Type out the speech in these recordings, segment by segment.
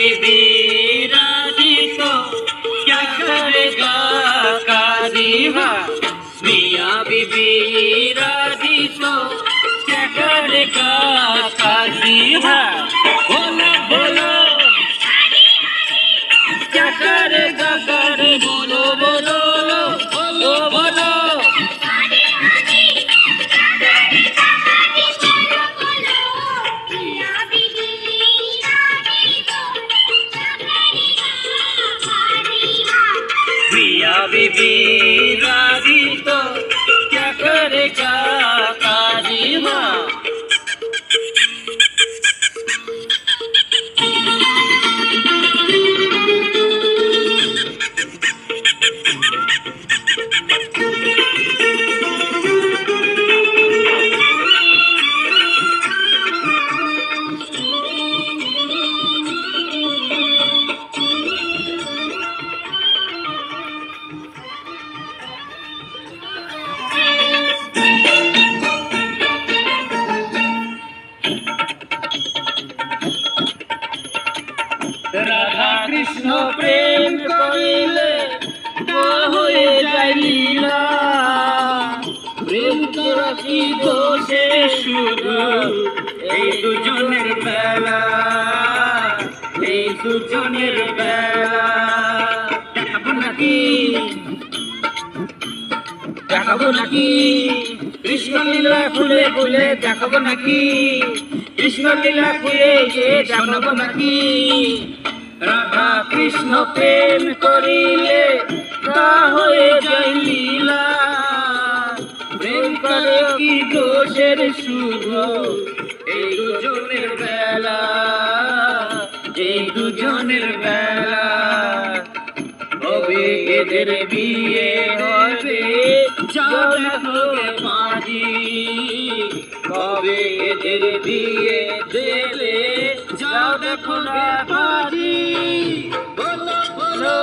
बीबी राजी तो क्या करेगा काजी हाँ। मियाँ बीबी राजी तो क्या करेगा काजी हाँ। बोलो बोलो क्या करेगा करे बोलो बोलो बोलो बोलो मियाँ बीबी राजी तो क्या करेगा काजी हाँ। রাধা কৃষ্ণ প্রেম করিলে হয়ে যায় লীলা। প্রেম করা কি দোষে শুধু এই দুজনের বেলা, এই দুজনের বেলা। দেখাবো নাকি দেখাবো নাকি কৃষ্ণ লীলা খুলে খুলে দেখাবো নাকি কৃষ্ণ লীলা খুলে জানাবো নাকি। রাধা কৃষ্ণ প্রেম করিলে তা হয়ে যায় লীলা। প্রেম করে কি দোষের শুধু এই দুজনের বেলা, এই দুজনের বেলা। হবে এদের বিয়ে হবে যাও দেখো মাঝি, কবে এদের বিয়ে দেবে যাও দেখো না মাঝি। বলো বলো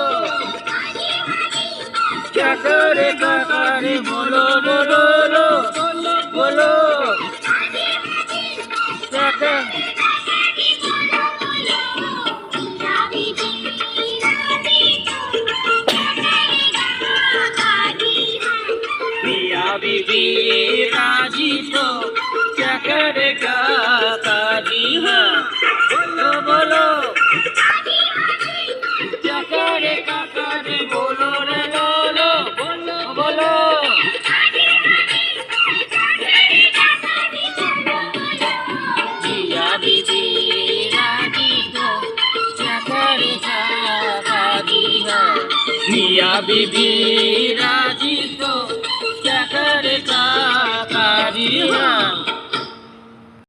क्या करेगा करे बोलो बोलो बोलो बोलो क्या कर मियाँ बीबी राजी तो क्या करेगा काजी हाँ। बोलो बोलो क्या करेगा करे बोलो रे बोलो बोलो बोलो मियाँ बीबी राजी तो क्या करेगा काजी हाँ। मियाँ बीबी राजी तो क्या करेगा काजी हाँ।